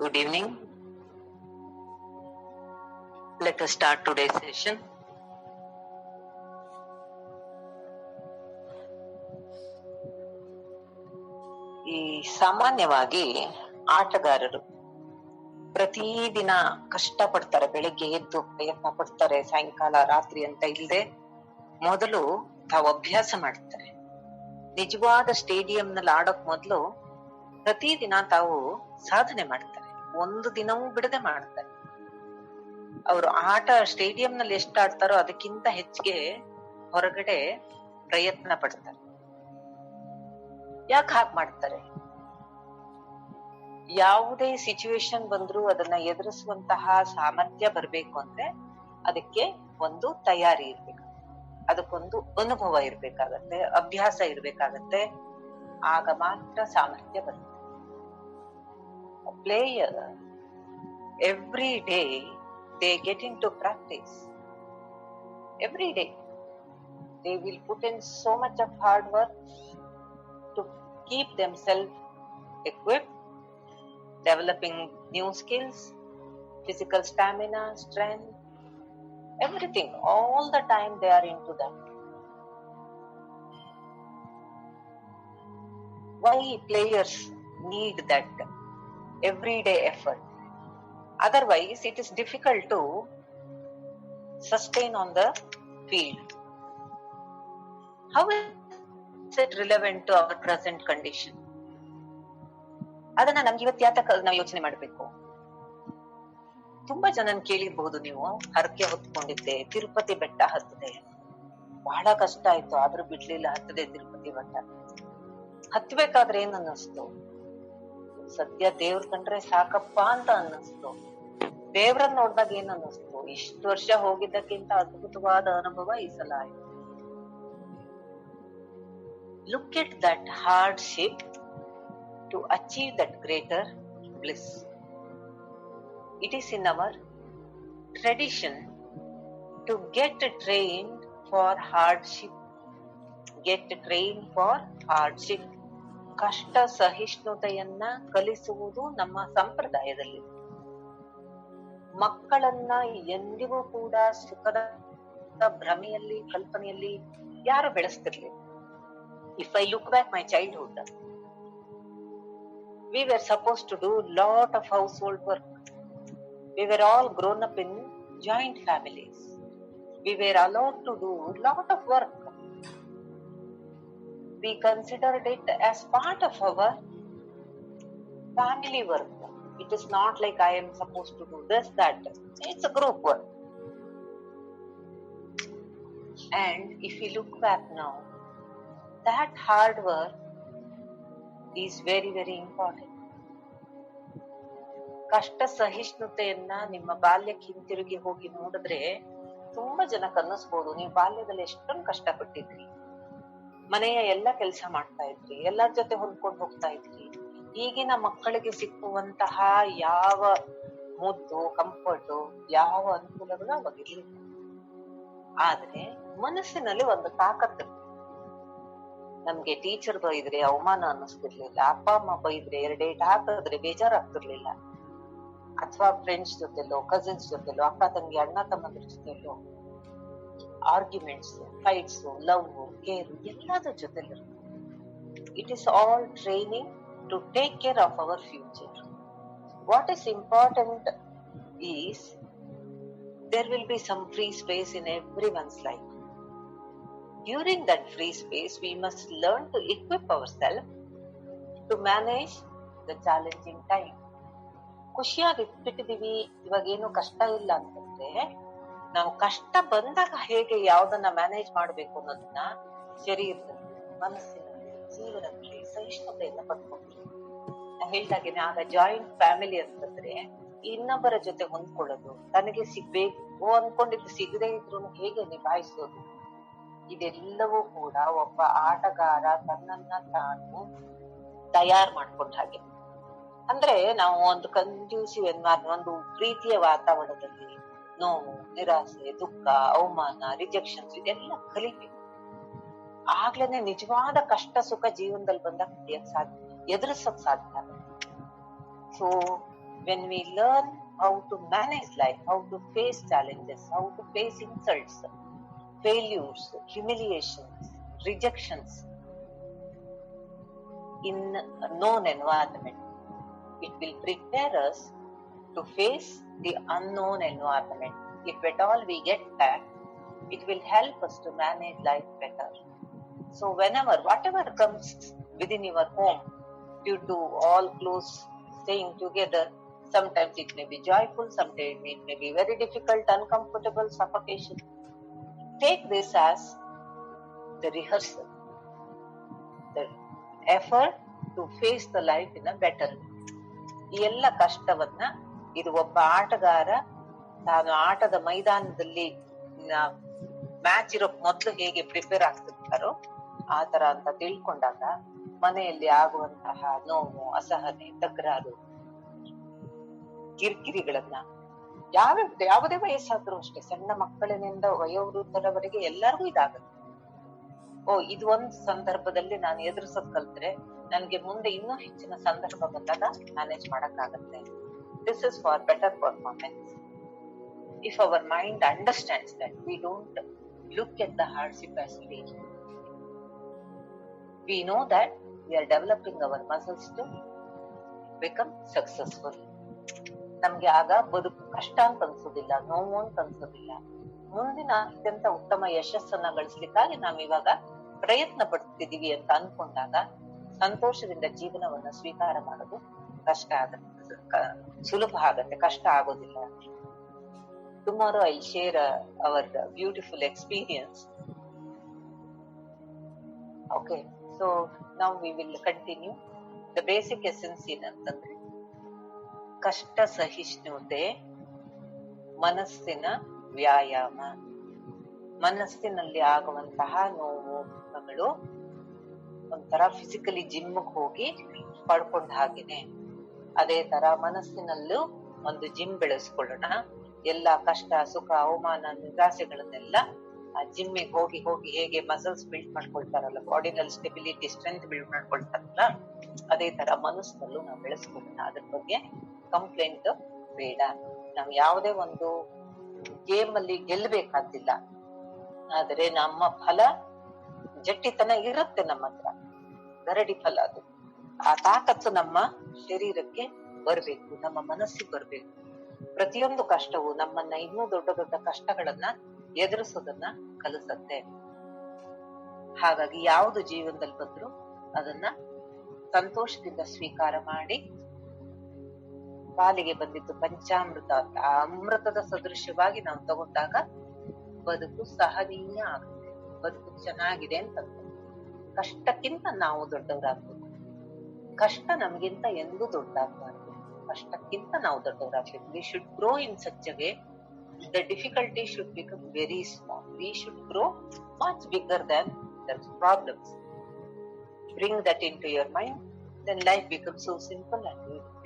Good evening. Let us start today's session. ಈ ಸಾಮಾನ್ಯವಾಗಿ ಆಟಗಾರರು ಪ್ರತಿದಿನ ಕಷ್ಟ ಪಡ್ತಾರೆ. ಬೆಳಿಗ್ಗೆ ಎದ್ದು ಪ್ರಯತ್ನ ಪಡ್ತಾರೆ, ಸಾಯಂಕಾಲ ರಾತ್ರಿ ಅಂತ ಇಲ್ಲದೆ ಮೊದಲು ತಾವು ಅಭ್ಯಾಸ ಮಾಡ್ತಾರೆ. ನಿಜವಾದ ಸ್ಟೇಡಿಯಂನಲ್ಲಿ ಆಡೋಕ್ ಮೊದಲು ಪ್ರತಿದಿನ ತಾವು ಸಾಧನೆ ಮಾಡ್ತಾರೆ. ಒಂದು ದಿನವೂ ಬಿಡದೆ ಮಾಡ್ತಾರೆ. ಅವರು ಆಟ ಸ್ಟೇಡಿಯಂನಲ್ಲಿ ಎಷ್ಟು ಆಡ್ತಾರೋ ಅದಕ್ಕಿಂತ ಹೆಚ್ಚಿಗೆ ಹೊರಗಡೆ ಪ್ರಯತ್ನ ಪಡ್ತಾರೆ. ಯಾಕೆ ಹಾಗೆ ಮಾಡ್ತಾರೆ? ಯಾವುದೇ ಸಿಚುವೇಶನ್ ಬಂದ್ರೂ ಅದನ್ನ ಎದುರಿಸುವಂತಹ ಸಾಮರ್ಥ್ಯ ಬರ್ಬೇಕು ಅಂದ್ರೆ ಅದಕ್ಕೆ ಒಂದು ತಯಾರಿ ಇರ್ಬೇಕು, ಅದಕ್ಕೊಂದು ಅನುಭವ ಇರ್ಬೇಕಾಗತ್ತೆ, ಅಭ್ಯಾಸ ಇರ್ಬೇಕಾಗತ್ತೆ. ಆಗ ಮಾತ್ರ ಸಾಮರ್ಥ್ಯ ಬರುತ್ತೆ. Player every day they get into practice. Every day they will put in so much of hard work to keep themselves equipped, developing new skills, physical stamina, strength, everything. All the time they are into that. Why players need that everyday effort? Otherwise, it is difficult to sustain on the field. How is it relevant to our present condition? ಅದನ್ನ ನಮ್ಗೆ ಇವತ್ತು ಯಾತಕ್ಕೆ ನಾವು ಯೋಚನೆ ಮಾಡ್ಬೇಕು? ತುಂಬಾ ಜನನ್ ಕೇಳಿರ್ಬಹುದು ನೀವು, ಹರಕೆ ಹೊತ್ಕೊಂಡಿದ್ದೆ, ತಿರುಪತಿ ಬೆಟ್ಟ ಹತ್ತದೆ, ಬಹಳ ಕಷ್ಟ ಆಯ್ತು ಆದ್ರೂ ಬಿಡ್ಲಿಲ್ಲ, ಹತ್ತದೆ ತಿರುಪತಿ ಬೆಟ್ಟ. ಹತ್ಬೇಕಾದ್ರೆ ಏನ್ ಅನ್ನಿಸ್ತು? ಸದ್ಯ ದೇವ್ರ ಕಂಡ್ರೆ ಸಾಕಪ್ಪ ಅಂತ ಅನ್ನಿಸ್ತು. ದೇವ್ರನ್ನ ನೋಡ್ದಾಗ ಏನ್ ಅನ್ನಿಸ್ತು? ಇಷ್ಟು ವರ್ಷ ಹೋಗಿದ್ದಕ್ಕಿಂತ ಅದ್ಭುತವಾದ ಅನುಭವ ಈ ಸಲ ಆಯ್ತು. Look at that hardship to achieve that greater bliss. It is in our tradition to get trained for hardship. Get trained for hardship. ಕಷ್ಟ ಸಹಿಷ್ಣುತೆಯನ್ನ ಕಲಿಸುವುದು ನಮ್ಮ ಸಂಪ್ರದಾಯದಲ್ಲಿ. ಮಕ್ಕಳನ್ನ ಎಂದಿಗೂ ಕೂಡ ಸುಖದ ಭ್ರಮೆಯಲ್ಲಿ, ಕಲ್ಪನೆಯಲ್ಲಿ ಯಾರು ಬೆಳೆಸ್ತಿರ್ಲಿಲ್ಲ. If I look back my childhood, we were supposed to do lot of household work. We were all grown up in joint families. We were allowed to do lot of work. We considered it as part of our family work. It is not like I am supposed to do this, that. It's a group work. And if you look back now, that hard work is very, very important. ಕಷ್ಟ ಸಹಿಷ್ಣುತೆಯನ್ನ ನಿಮ್ಮ ಬಾಲ್ಯಕ್ಕೆ ಹಿಂತಿರುಗಿ ಹೋಗಿ ನೋಡಿದ್ರೆ ತುಂಬಾ ಜನಕ್ಕೆ ಅನ್ನಿಸ್ಬೋದು, ನೀವು ಬಾಲ್ಯದಲ್ಲಿ ಎಷ್ಟೊಂದು ಕಷ್ಟಪಟ್ಟಿದ್ರಿ, ಮನೆಯ ಎಲ್ಲ ಕೆಲಸ ಮಾಡ್ತಾ ಇದ್ರಿ, ಎಲ್ಲರ ಜೊತೆ ಹೊಂದ್ಕೊಂಡು ಹೋಗ್ತಾ ಇದ್ರಿ. ಈಗಿನ ಮಕ್ಕಳಿಗೆ ಸಿಕ್ಕುವಂತಹ ಯಾವ ಮುದ್ದು, ಕಂಫರ್ಟು, ಯಾವ ಅನುಕೂಲಗಳು ಅವಾಗಿರ್ಲಿಲ್ಲ. ಆದ್ರೆ ಮನಸ್ಸಿನಲ್ಲಿ ಒಂದು ತಾಕತ್ತು. ನಮ್ಗೆ ಟೀಚರ್ ಬೈದ್ರೆ ಅವಮಾನ ಅನ್ನಿಸ್ತಿರ್ಲಿಲ್ಲ, ಅಪ್ಪ ಅಮ್ಮ ಬೈದ್ರೆ ಎರಡೇಟ್ ಹಾಕಿದ್ರೆ ಬೇಜಾರಾಗ್ತಿರ್ಲಿಲ್ಲ. ಅಥವಾ ಫ್ರೆಂಡ್ಸ್ ಜೊತೆಲೋ, ಕಸಿನ್ಸ್ ಜೊತೆಲೋ, ಅಕ್ಕ ತಂಗಿ, ಅಣ್ಣ ತಮ್ಮಂದ್ರ ಜೊತೆಲೋ ಆರ್ಗ್ಯುಮೆಂಟ್ಸ್, ಫೈಟ್ಸ್, ಲವ್, ಕೇರ್ ಎಲ್ಲದ್ರ ಜೊತೆಲಿ. It is all training to take care of our future. What is important is there will be some free space in everyone's life. During that free space, we must learn to equip ourselves to manage the challenging time. ಖುಷಿಯಾಗಿ ಇಟ್ಬಿಟ್ಟಿದೀವಿ, ಇವಾಗ ಏನು ಕಷ್ಟ ಇಲ್ಲ ಅಂತಂದ್ರೆ ನಾವು ಕಷ್ಟ ಬಂದಾಗ ಹೇಗೆ ಯಾವ್ದನ್ನ ಮ್ಯಾನೇಜ್ ಮಾಡ್ಬೇಕು ಅನ್ನೋದನ್ನ ಶರೀರದಲ್ಲಿ, ಮನಸ್ಸಿನಲ್ಲಿ, ಜೀವನದಲ್ಲಿ ಸಹಿಷ್ಣುತೆಯಿಂದ ಪಡ್ಕೊಳ್ತೀವಿ. ಹೇಳ್ದಾಗೇನೆ ಆಗ ಜಾಯಿಂಟ್ ಫ್ಯಾಮಿಲಿ ಅಂತಂದ್ರೆ ಇನ್ನೊಬ್ಬರ ಜೊತೆ ಹೊಂದ್ಕೊಳ್ಳೋದು, ತನಗೆ ಸಿಗ್ಬೇಕು ಅನ್ಕೊಂಡಿದ್ದು ಸಿಗದೆ ಇದ್ರು ಹೇಗೆ ನಿಭಾಯಿಸೋದು, ಇದೆಲ್ಲವೂ ಕೂಡ ಒಬ್ಬ ಆಟಗಾರ ತನ್ನನ್ನ ತಾನು ತಯಾರು ಮಾಡ್ಕೊಂಡ ಹಾಗೆ. ಅಂದ್ರೆ ನಾವು ಒಂದು ಕಂಡ್ಯೂಸಿವ್ ಎನ್ವೈರನ್ಮೆಂಟ್, ಒಂದು ಪ್ರೀತಿಯ ವಾತಾವರಣದಲ್ಲಿ ನೋವು, ನಿರಾಸೆ, ದುಃಖ, ಅವಮಾನ, ರಿಜೆಕ್ಷನ್ಸ್ ಇದೆಲ್ಲ ಕಲಿಬೇಕು. ಆಗ್ಲೇನೆ ನಿಜವಾದ ಕಷ್ಟ ಸುಖ ಜೀವನದಲ್ಲಿ ಬಂದಾಗ ಎದುರಿಸಕ್ ಸಾಧ್ಯ ಆಗುತ್ತೆ. So When we learn how to manage life, how to face challenges, how to face insults, failures, humiliations, rejections in a known environment, it will prepare us to face the unknown environment. If at all we get that, it will help us to manage life better. So whenever, whatever comes within your home, due to all close staying together, sometimes it may be joyful, sometimes it may be very difficult, uncomfortable, suffocation. Take this as the rehearsal, the effort to face the life in a better way. ಈ ಎಲ್ಲ ಕಷ್ಟವನ್ನ ಇದು ಒಬ್ಬ ಆಟಗಾರ ತಾನು ಆಟದ ಮೈದಾನದಲ್ಲಿ match ಇರೋ ಮೊದಲು ಹೇಗೆ ಪ್ರಿಪೇರ್ ಆಗ್ತಿರ್ತಾರೋ ಆ ತರ ಅಂತ ತಿಳ್ಕೊಂಡಾಗ ಮನೆಯಲ್ಲಿ ಆಗುವಂತಹ ನೋವು, ಅಸಹನೆ, ತಕರಾರು, ಕಿರಿಕಿರಿಗಳನ್ನ ಯಾವುದೇ ವಯಸ್ಸಾದ್ರೂ ಅಷ್ಟೇ, ಸಣ್ಣ ಮಕ್ಕಳಿನಿಂದ ವಯೋವೃದ್ಧರವರೆಗೆ ಎಲ್ಲರಿಗೂ ಇದಾಗುತ್ತೆ. ಇದು ಒಂದ್ ಸಂದರ್ಭದಲ್ಲಿ ನಾನು ಎದುರಿಸೋದ್ ಕಲ್ತ್ರೆ ನನ್ಗೆ ಮುಂದೆ ಇನ್ನೂ ಹೆಚ್ಚಿನ ಸಂದರ್ಭ ಬಂದಾಗ ಮ್ಯಾನೇಜ್ ಮಾಡಕ್ಕಾಗತ್ತೆ. This is for better performance. If our mind understands that, we don't look at the hardship as failure. We know that we are developing our muscles to become successful. ನಮ್ಗೆ ಆಗ ಬದುಕು ಕಷ್ಟ ಅಂತ ಅನ್ಸೋದಿಲ್ಲ, ನೋವು ಅಂತ ಅನ್ಸೋದಿಲ್ಲ. ಮುಂದಿನ ಅತ್ಯಂತ ಉತ್ತಮ ಯಶಸ್ಸನ್ನ ಗಳಿಸ್ಲಿಕ್ಕಾಗಿ ನಾವ್ ಇವಾಗ ಪ್ರಯತ್ನ ಪಡ್ತಿದೀವಿ ಅಂತ ಅನ್ಕೊಂಡಾಗ ಸಂತೋಷದಿಂದ ಜೀವನವನ್ನ ಸ್ವೀಕಾರ ಮಾಡೋದು ಕಷ್ಟ ಆಗತ್ತೆ, ಸುಲಭ ಆಗತ್ತೆ, ಕಷ್ಟ ಆಗೋದಿಲ್ಲ. Tomorrow I'll share our beautiful experience. Okay, so now we will continue. The basic essence ಏನಂತಂದ್ರೆ ಕಷ್ಟ ಸಹಿಷ್ಣುತೆ ಮನಸ್ಸಿನ ವ್ಯಾಯಾಮ. ಮನಸ್ಸಿನಲ್ಲಿ ಆಗುವಂತಹ ನೋವು ದುಃಖಗಳು ಒಂಥರ ಫಿಸಿಕಲಿ ಜಿಮ್ಗೆ ಹೋಗಿ ಪಡ್ಕೊಂಡ ಹಾಗೇನೆ, ಅದೇ ತರ ಮನಸ್ಸಿನಲ್ಲೂ ಒಂದು ಜಿಮ್ ಬೆಳೆಸ್ಕೊಳ್ಳೋಣ. ಎಲ್ಲಾ ಕಷ್ಟ, ಸುಖ, ಅವಮಾನ, ನಿರಾಸೆಗಳನ್ನೆಲ್ಲ ಆ ಜಿಮ್ಮಿಗೆ ಹೋಗಿ ಹೋಗಿ ಹೇಗೆ ಮಸಲ್ಸ್ ಬಿಲ್ಡ್ ಮಾಡ್ಕೊಳ್ತಾರಲ್ಲ, ಬಾಡಿನಲ್ಲಿ ಸ್ಟೆಬಿಲಿಟಿ, ಸ್ಟ್ರೆಂತ್ ಬಿಲ್ಡ್ ಮಾಡ್ಕೊಳ್ತಾರಲ್ಲ, ಅದೇ ತರ ಮನಸ್ಸಿನಲ್ಲೂ ನಾವು ಬೆಳೆಸ್ಕೊಳ್ಳೋಣ. ಅದ್ರ ಬಗ್ಗೆ ಕಂಪ್ಲೇಂಟ್ ಬೇಡ. ನಾವ್ ಯಾವುದೇ ಒಂದು ಗೇಮ್ ಅಲ್ಲಿ ಗೆಲ್ಬೇಕಾದಿಲ್ಲ, ಆದ್ರೆ ನಮ್ಮ ಫಲ ಜಟ್ಟಿತನ ಇರುತ್ತೆ ನಮ್ಮ ಹತ್ರ, ಗರಡಿ ಫಲ ಅದು. ಆ ತಾಕತ್ತು ನಮ್ಮ ಶರೀರಕ್ಕೆ ಬರ್ಬೇಕು, ನಮ್ಮ ಮನಸ್ಸಿಗೆ ಬರ್ಬೇಕು. ಪ್ರತಿಯೊಂದು ಕಷ್ಟವು ನಮ್ಮನ್ನ ಇನ್ನೂ ದೊಡ್ಡ ದೊಡ್ಡ ಕಷ್ಟಗಳನ್ನ ಎದುರಿಸೋದನ್ನ ಕಲಿಸತ್ತೆ. ಹಾಗಾಗಿ ಯಾವುದು ಜೀವನದಲ್ಲಿ ಬಂದ್ರು ಅದನ್ನ ಸಂತೋಷದಿಂದ ಸ್ವೀಕಾರ ಮಾಡಿ, ಪಾಲಿಗೆ ಬಂದಿದ್ದು ಪಂಚಾಮೃತ ಅಂತ ಆ ಅಮೃತದ ಸದೃಶ್ಯವಾಗಿ ನಾವು ತಗೊಂಡಾಗ ಬದುಕು ಸಹನೀಯ ಆಗುತ್ತೆ, ಬದುಕು ಚೆನ್ನಾಗಿದೆ ಅಂತ. ಕಷ್ಟಕ್ಕಿಂತ ನಾವು ದೊಡ್ಡವರಾಗ್ಬೇಕು, ಕಷ್ಟ ನಮ್ಗಿಂತ ಎಂದೂ ದೊಡ್ಡದಾಗಬಾರ್ದು, ಕಷ್ಟಕ್ಕಿಂತ ನಾವು ದೊಡ್ಡವರಾಗ್ಬೇಕು. We should grow in such a way the difficulty should become very small. We should grow much bigger than the problems. Bring that into your mind, then life becomes so simple and beautiful.